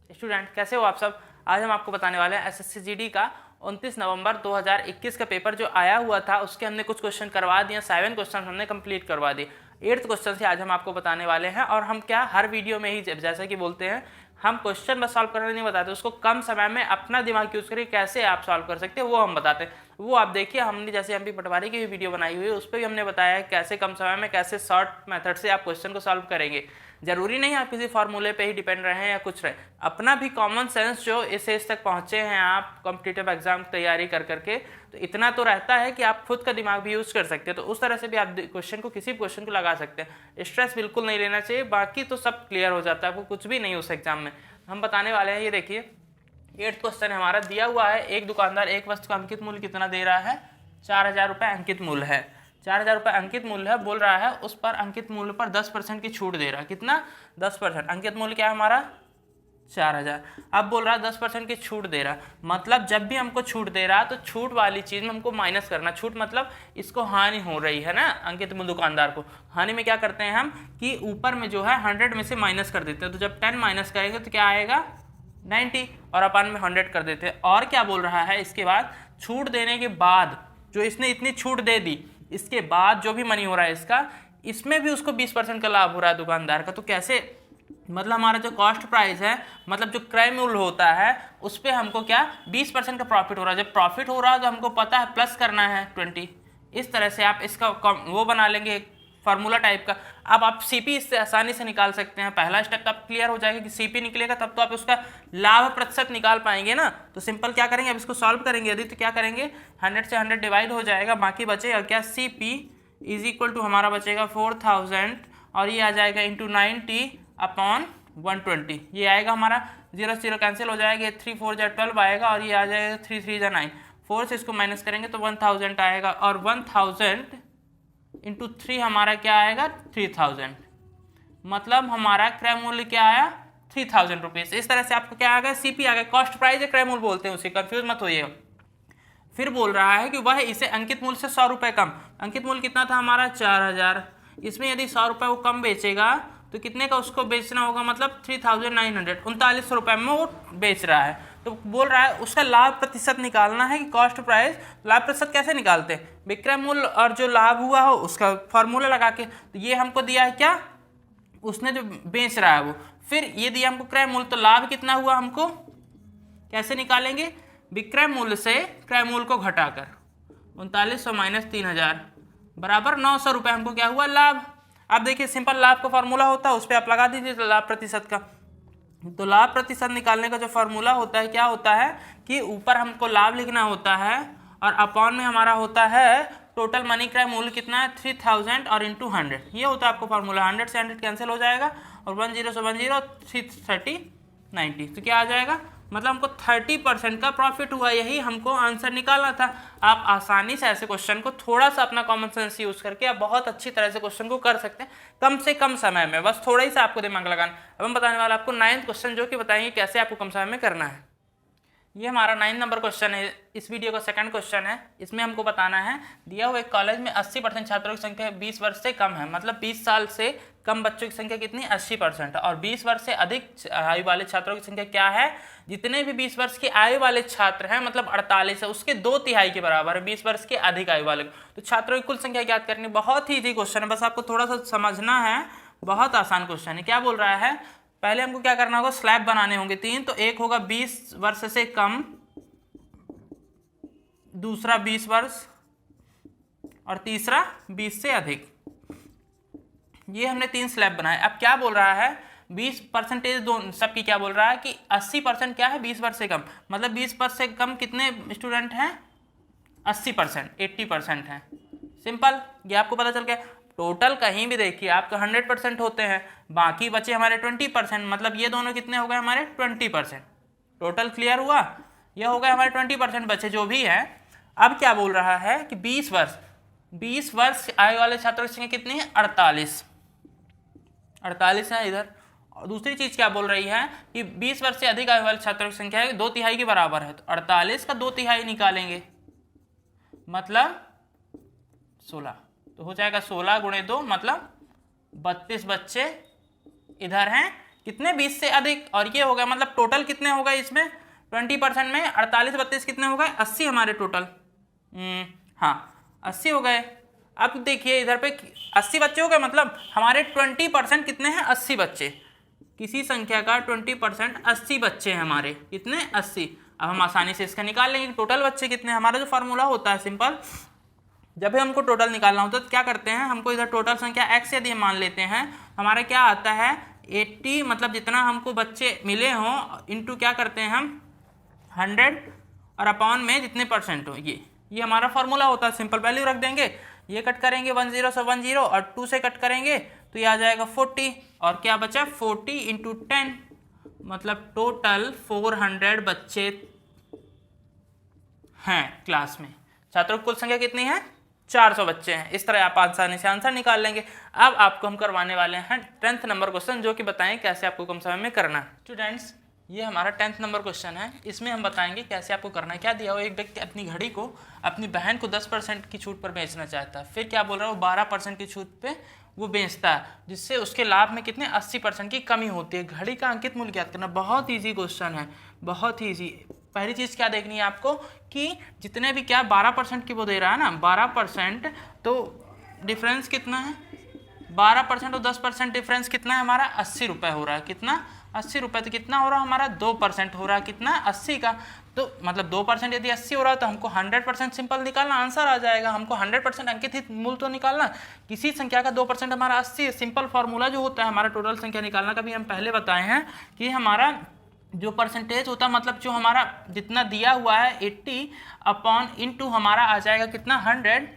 Student कैसे हो आप सब। आज हम आपको बताने वाले हैं एसएससी जीडी का 29 नवंबर 2021 का पेपर जो आया हुआ था उसके हमने कुछ क्वेश्चन करवा दिए। 7 क्वेश्चन हमने कंप्लीट करवा दिए। 8th क्वेश्चन से आज हम आपको बताने वाले हैं। और हम क्या हर वीडियो में ही जैसा कि बोलते हैं हम क्वेश्चन बस सॉल्व करना नहीं बताते, उसको कम समय में अपना दिमाग यूज करके कैसे आप सॉल्व कर सकते हैं वो हम बताते हैं। वो आप देखिए, हमने जैसे एमपी पटवारी की भी वीडियो बनाई हुई है उस पर भी हमने बताया है कैसे कम समय में कैसे शॉर्ट मेथड से आप क्वेश्चन को सॉल्व करेंगे। जरूरी नहीं आप किसी फार्मूले पे ही डिपेंड रहे या कुछ रहे, अपना भी कॉमन सेंस जो इस एज तक पहुंचे हैं आप कॉम्पिटिटिव एग्जाम की तैयारी कर करके, तो इतना तो रहता है कि आप खुद का दिमाग भी यूज कर सकते हैं। तो उस तरह से भी आप क्वेश्चन को किसी क्वेश्चन को लगा सकते हैं। स्ट्रेस बिल्कुल नहीं लेना चाहिए, बाकी तो सब क्लियर हो जाता है, आपको कुछ भी नहीं उस एग्जाम में। हम बताने वाले हैं, ये देखिए 8th क्वेश्चन हमारा दिया हुआ है। एक दुकानदार एक वस्तु का अंकित मूल्य कितना दे रहा है? 4000 रुपये अंकित मूल्य है। 4000 रुपये अंकित मूल्य है, बोल रहा है उस पर अंकित मूल्य पर 10% की छूट दे रहा है। कितना? 10%। अंकित मूल्य क्या है हमारा? 4000। अब बोल रहा है 10% की छूट दे रहा, मतलब जब भी हमको छूट दे रहा तो छूट वाली चीज में हमको माइनस करना। छूट मतलब इसको हानि हो रही है ना, अंकित मूल्य दुकानदार को। हानि में क्या करते हैं हम कि ऊपर में जो है 100 में से माइनस कर देते हैं। तो जब 10 माइनस करेंगे तो क्या आएगा? 90, और अपन में 100 कर देते हैं। और क्या बोल रहा है इसके बाद? छूट देने के बाद जो इसने इतनी छूट दे दी, इसके बाद जो भी मनी हो रहा है इसका, इसमें भी उसको 20% का लाभ हो रहा है दुकानदार का। तो कैसे? मतलब हमारा जो कॉस्ट प्राइस है, मतलब जो क्रय मूल्य होता है उस पर हमको क्या 20% का प्रॉफिट हो रहा है। जब प्रॉफिट हो रहा है तो हमको पता है प्लस करना है 20। इस तरह से आप इसका वो बना लेंगे फार्मूला टाइप का। अब आप सीपी इससे आसानी से निकाल सकते हैं। पहला स्टेप तो आप क्लियर हो जाएगा कि सीपी निकलेगा तब तो आप उसका लाभ प्रतिशत निकाल पाएंगे ना। तो सिंपल क्या करेंगे, अब इसको सॉल्व करेंगे यदि, तो क्या करेंगे 100 से 100 डिवाइड हो जाएगा, बाकी बचेगा क्या? सीपी इज इक्वल टू हमारा बचेगा 4000 और ये आ जाएगा इंटू 90/120। ये आएगा हमारा 0 0 कैंसिल हो जाएगा, 3 4 12 आएगा और ये आ जाएगा 3 3 9। 4 से इसको माइनस करेंगे तो 1000 आएगा, और 1000 इंटू 3 हमारा क्या आएगा? 3000। मतलब हमारा क्रय मूल्य क्या आया? 3000 रुपीज। इस तरह से आपको क्या आ गया? सीपी आ गया। कॉस्ट प्राइस है, क्रय मूल्य बोलते हैं उसे, कंफ्यूज मत होइएगा। फिर बोल रहा है कि वह इसे अंकित मूल्य से 100 रुपये कम, अंकित मूल्य कितना था हमारा? 4000, इसमें यदि 100 रुपये वो कम बेचेगा तो कितने का उसको बेचना होगा? मतलब 3900, 3900 रुपये में वो बेच रहा है। तो बोल रहा है उसका लाभ प्रतिशत निकालना है कि कॉस्ट प्राइस। लाभ प्रतिशत कैसे निकालते हैं? विक्रय मूल्य और जो लाभ हुआ हो उसका फॉर्मूला लगा के। तो ये हमको दिया है क्या? उसने जो बेच रहा है वो। फिर ये दिया हमको क्रय मूल्य, तो लाभ कितना हुआ हमको कैसे निकालेंगे? विक्रय मूल्य से क्रय मूल्य को घटाकर 3900 माइनस 3000 बराबर 900 रुपये हमको क्या हुआ? लाभ। अब देखिए सिंपल लाभ का फॉर्मूला होता है, उस पर आप लगा दीजिए लाभ प्रतिशत का। तो लाभ प्रतिशत निकालने का जो फॉर्मूला होता है क्या होता है कि ऊपर हमको लाभ लिखना होता है और अपॉन में हमारा होता है टोटल मनी क्रय मूल्य कितना है? 3000 और इंटू 100। ये होता है आपको फॉर्मूला। 100 से 100 कैंसिल हो जाएगा और 10 से 10 330 90। तो क्या आ जाएगा? मतलब हमको 30% का प्रॉफिट हुआ। यही हमको आंसर निकालना था। आप आसानी से ऐसे क्वेश्चन को थोड़ा सा अपना कॉमन सेंस यूज करके आप बहुत अच्छी तरह से क्वेश्चन को कर सकते हैं, कम से कम समय में। बस थोड़ा ही सा आपको दिमाग लगाना। अब हम बताने वाला आपको 9th क्वेश्चन, जो कि बताएंगे कैसे आपको कम समय में करना है। ये हमारा 9 नंबर क्वेश्चन है, इस वीडियो का 2nd क्वेश्चन है। इसमें हमको बताना है दिया हुआ एक कॉलेज में 80% छात्रों की संख्या 20 वर्ष से कम है, मतलब 20 साल से कम बच्चों की संख्या कितनी? 80%। और 20 वर्ष से अधिक आयु वाले छात्रों की संख्या क्या है? जितने भी 20 वर्ष की आयु वाले छात्र हैं, मतलब 48 है, उसके 2/3 के बराबर है 20 वर्ष के अधिक आयु वाले। तो छात्रों की कुल संख्या ज्ञात करनी। बहुत ही इजी क्वेश्चन है, बस आपको थोड़ा सा समझना है। बहुत आसान क्वेश्चन है। क्या बोल रहा है? पहले हमको क्या करना होगा? स्लैब बनाने होंगे 3। तो एक होगा 20 वर्ष से कम, दूसरा 20 वर्ष, और तीसरा 20 से अधिक। ये हमने 3 स्लैब बनाए। अब क्या बोल रहा है? 20% दो सबकी क्या बोल रहा है कि 80% क्या है? 20 वर्ष से कम, मतलब 20 वर्ष से कम कितने स्टूडेंट हैं? 80%, 80% हैं। सिंपल, ये आपको पता चल गया। टोटल कहीं भी देखिए आपका 100% होते हैं, बाकी बचे हमारे 20%, मतलब ये दोनों कितने हो गए हमारे? 20%। टोटल क्लियर हुआ? ये हो गए हमारे 20% बचे जो भी है। अब क्या बोल रहा है कि 20 वर्ष आयु वाले छात्रों की संख्या कितनी है? 48 है इधर। और दूसरी चीज क्या बोल रही है कि 20 वर्ष से अधिक आयु वाले छात्रों की संख्या 2/3 के बराबर है। तो 48 का 2/3 निकालेंगे, मतलब 16। तो हो जाएगा 16 गुणे 2, मतलब 32 बच्चे इधर हैं कितने 20 से अधिक, और ये हो गया मतलब टोटल कितने हो गए इसमें 20% में 48 32 कितने हो गए 80 हमारे टोटल। हाँ 80 हो गए। अब देखिए इधर पे 80 बच्चे हो गए, मतलब हमारे 20% कितने हैं 80 बच्चे। किसी संख्या का 20% 80 बच्चे हैं हमारे, कितने 80। अब हम आसानी से इसका निकाल लेंगे टोटल बच्चे कितने। हमारा जो फार्मूला होता है सिंपल, जब भी हमको टोटल निकालना होता है तो क्या करते हैं, हमको इधर टोटल संख्या x यदि हम मान लेते हैं, हमारा क्या आता है 80, मतलब जितना हमको बच्चे मिले हों इंटू क्या करते हैं हम 100 और अपॉन में जितने परसेंट हो, ये हमारा फार्मूला होता है। सिंपल वैल्यू रख देंगे, ये कट करेंगे 10 से 10 और 2 से कट करेंगे तो ये आ जाएगा 40, और क्या बचा 40 इंटू 10, मतलब टोटल 400 बच्चे हैं क्लास में। छात्रों की कुल संख्या कितनी है 400 बच्चे हैं। इस तरह आप आसानी से आंसर निकाल लेंगे। अब आपको हम करवाने वाले हैं 10th नंबर क्वेश्चन, जो कि बताएं कैसे आपको कम समय में करना है। स्टूडेंट्स ये हमारा 10th नंबर क्वेश्चन है, इसमें हम बताएंगे कैसे आपको करना है। क्या दिया हो, एक व्यक्ति अपनी घड़ी को अपनी बहन को 10% की छूट पर बेचना चाहता है, फिर क्या बोल रहा है वो 12% की छूट पे वो बेचता है, जिससे उसके लाभ में कितने 80% की कमी होती है। घड़ी का अंकित मूल्य ज्ञात करना, बहुत ईजी क्वेश्चन है, बहुत ही ईजी। पहली चीज़ क्या देखनी है आपको कि जितने भी क्या 12% की वो दे रहा है ना 12%, तो डिफरेंस कितना है 12% और 10% डिफरेंस कितना है हमारा 80 रुपये हो रहा है। कितना 80 रुपये, तो कितना हो रहा है हमारा 2% हो रहा है, कितना 80 का। तो मतलब 2% यदि 80 हो रहा है तो हमको 100% सिंपल निकालना, आंसर आ जाएगा। हमको 100% अंकित हित मूल तो निकालना, किसी संख्या का 2% हमारा 80 है। सिंपल फार्मूला जो होता है हमारा टोटल संख्या निकालना का भी हम पहले बताए हैं कि हमारा जो परसेंटेज होता है, मतलब जो हमारा जितना दिया हुआ है 80 अपॉन इंटू हमारा आ जाएगा कितना 100,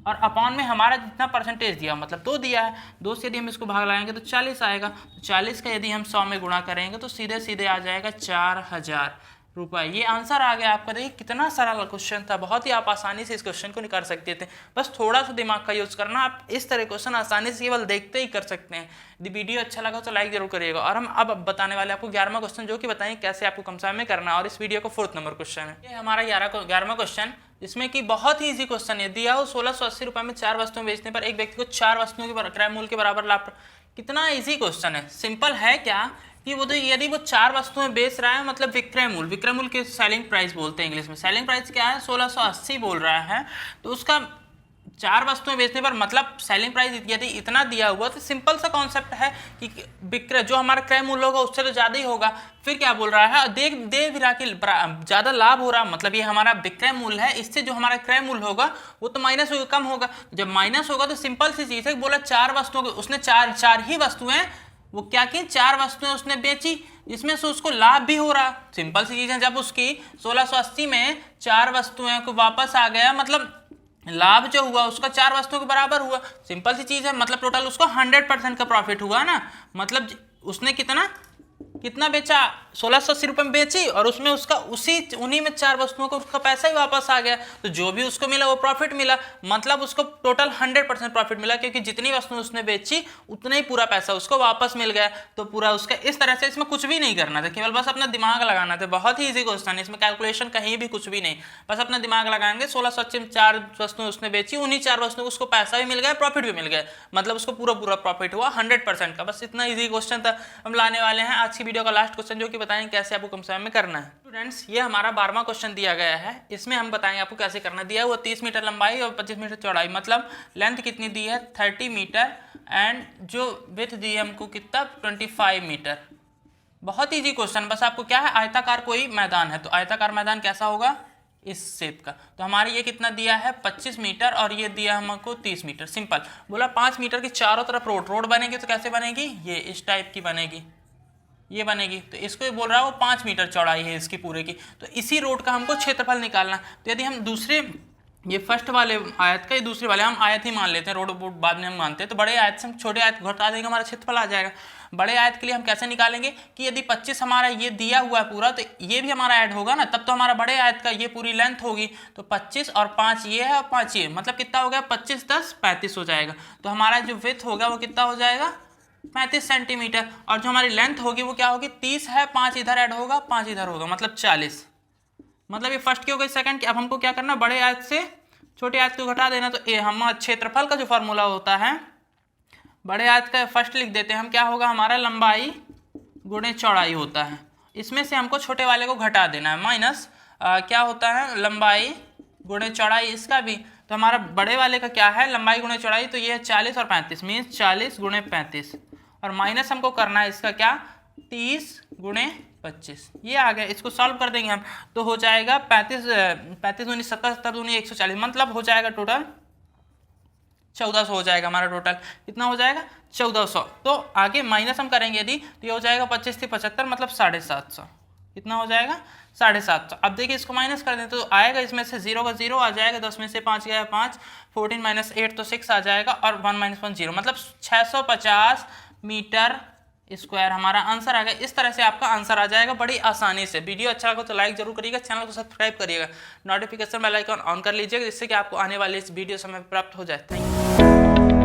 और अपॉन में हमारा जितना परसेंटेज दिया मतलब 2 दिया है, 2 से यदि हम इसको भाग लगाएंगे तो 40 आएगा। तो 40 का यदि हम 100 में गुणा करेंगे तो सीधे सीधे आ जाएगा 4000 रुपये। ये आंसर आ गया आपका। देखिए कितना सरल क्वेश्चन था, बहुत ही आप आसानी से इस क्वेश्चन को निकाल सकते थे। बस थोड़ा सा दिमाग का यूज़ करना, आप इस तरह क्वेश्चन आसानी से केवल देखते ही कर सकते हैं। यदि वीडियो अच्छा लगा तो लाइक जरूर करिएगा। और हम अब बताने वाले आपको 11वां क्वेश्चन, जो कि बताएंगे कैसे आपको कम समय में करना है। और इस वीडियो का 4th नंबर क्वेश्चन है। ये हमारा 11वां क्वेश्चन, जिसमें कि बहुत ही ईजी क्वेश्चन है। दिया हो 1680 रुपये में 4 वस्तुएं बेचने पर एक व्यक्ति को 4 वस्तुओं के क्रय मूल्य के बराबर लाभ। कितना ईजी क्वेश्चन है। सिंपल है क्या कि वो तो यदि वो 4 वस्तुएं बेच रहा है, मतलब विक्रय मूल्य के सेलिंग प्राइस बोलते हैं इंग्लिश में। सेलिंग प्राइस क्या है 1680 बोल रहा है, तो उसका 4 वस्तुएं बेचने पर मतलब सेलिंग प्राइस यदि इतना दिया हुआ, तो सिंपल सा कॉन्सेप्ट है कि विक्रय जो हमारा क्रय मूल्य होगा उससे तो ज़्यादा ही होगा। फिर क्या बोल रहा है दे भी रहा कि ज़्यादा लाभ हो रहा, मतलब ये हमारा विक्रय मूल्य है, इससे जो हमारा क्रय मूल्य होगा वो तो माइनस होगा, कम होगा। जब माइनस होगा तो सिंपल सी चीज़ है, बोला 4 वस्तुओं उसने चार ही वस्तुएं वो क्या की 4 वस्तुएं उसने बेची, जिसमें से उसको लाभ भी हो रहा। सिंपल सी चीज़ है, जब उसकी 1680 में 4 वस्तुएं को वापस आ गया, मतलब लाभ जो हुआ उसका 4 वस्तुओं के बराबर हुआ। सिंपल सी चीज़ है, मतलब टोटल उसको 100% का प्रॉफिट हुआ ना। मतलब उसने कितना बेचा 1680 रुपये में बेची, और उसमें उसका उन्हीं में 4 वस्तुओं को उसका पैसा ही वापस आ गया। तो जो भी उसको मिला वो प्रॉफिट मिला, मतलब उसको टोटल 100% प्रॉफिट मिला, क्योंकि जितनी वस्तुएं उसने बेची उतना ही पूरा पैसा उसको वापस मिल गया। तो पूरा उसका इस तरह से, इसमें कुछ भी नहीं करना था, केवल बस अपना दिमाग लगाना था। बहुत ही ईजी क्वेश्चन है, इसमें कैलकुलेशन कहीं भी कुछ भी नहीं, बस अपना दिमाग लगाएंगे। 1680 में 4 वस्तुएं उसने बेची, उन्हीं 4 वस्तुओं को उसको पैसा भी मिल गया, प्रॉफिट भी मिल गया, मतलब उसको पूरा प्रॉफिट हुआ 100% का। बस इतना ईजी क्वेश्चन था। हम लाने वाले हैं आज की वीडियो का लास्ट क्वेश्चन, जो कि बताएंगे कैसे आपको कम समय में करना है। स्टूडेंट्स ये हमारा 12वां क्वेश्चन दिया गया है, इसमें हम बताएंगे आपको कैसे करना। दिया हुआ 30 मीटर लंबाई और 25 मीटर चौड़ाई, मतलब लेंथ कितनी दी है 30 मीटर, एंड जो विड्थ दी है हमको कितना 25 मीटर। बहुत ईजी क्वेश्चन, बस आपको क्या है आयताकार कोई मैदान है, तो आयताकार मैदान कैसा होगा इस शेप का। तो हमारे ये कितना दिया है 25 मीटर, और ये दिया हमको 30 मीटर। सिंपल बोला 5 मीटर की चारों तरफ रोड बनेगी, तो कैसे बनेगी, ये इस टाइप की बनेगी, ये बनेगी। तो इसको ये बोल रहा है वो 5 मीटर चौड़ाई है इसकी पूरे की। तो इसी रोड का हमको क्षेत्रफल निकालना। तो यदि हम दूसरे ये फर्स्ट वाले आयत का, ये दूसरे वाले हम आयत ही मान लेते हैं, रोड बाद में हम मानते हैं, तो बड़े आयत से हम छोटे आयत घटा देंगे, हमारा क्षेत्रफल आ जाएगा। बड़े आयत के लिए हम कैसे निकालेंगे कि यदि 25 हमारा ये दिया हुआ है पूरा, तो ये भी हमारा ऐड होगा ना, तब तो हमारा बड़े आयत का ये पूरी लेंथ होगी। तो 25 और 5 ये है और 5 ये, मतलब कितना हो गया 25 10 35 हो जाएगा। तो हमारा जो विड्थ होगा वो कितना हो जाएगा 35 सेंटीमीटर, और जो हमारी लेंथ होगी वो क्या होगी 30 है, 5 इधर ऐड होगा, 5 इधर होगा, मतलब 40। मतलब ये फर्स्ट की हो गई। सेकंड की, अब हमको क्या करना, बड़े आयत से छोटे आयत को घटा देना। तो ये हमारा क्षेत्रफल का जो फार्मूला होता है, बड़े आयत का फर्स्ट लिख देते हैं हम, क्या होगा हमारा लंबाई गुणे चौड़ाई होता है। इसमें से हमको छोटे वाले को घटा देना है, माइनस क्या होता है लंबाई गुणे चौड़ाई, इसका भी। तो हमारा बड़े वाले का क्या है लंबाई गुणे चौड़ाई, तो ये है 40 और 35 मीन्स 40 गुणे 35 और माइनस हमको करना है इसका क्या 30 गुणे 25। ये आ गया, इसको सॉल्व कर देंगे हम तो हो जाएगा 35 दूनी 70 70 दूनी 140, मतलब हो जाएगा टोटल 1400 हो जाएगा हमारा टोटल। कितना हो जाएगा 1400। तो आगे माइनस हम करेंगे यदि तो ये हो जाएगा 25 थी 75 मतलब 750। कितना हो जाएगा 750। अब देखिए इसको माइनस कर दें तो आएगा इसमें से 0 का 0 आ जाएगा, 10 में से 5 गया 5, 14 माइनस 8 तो 6 आ जाएगा और 1 माइनस 1 0, मतलब 650 मीटर स्क्वायर हमारा आंसर आ गया। इस तरह से आपका आंसर आ जाएगा बड़ी आसानी से। वीडियो अच्छा लगा तो लाइक जरूर करिएगा, चैनल को सब्सक्राइब करिएगा, नोटिफिकेशन बेल आइकन ऑन कर लीजिएगा जिससे कि आपको आने वाले इस वीडियो समय प्राप्त हो जाए। Thank you.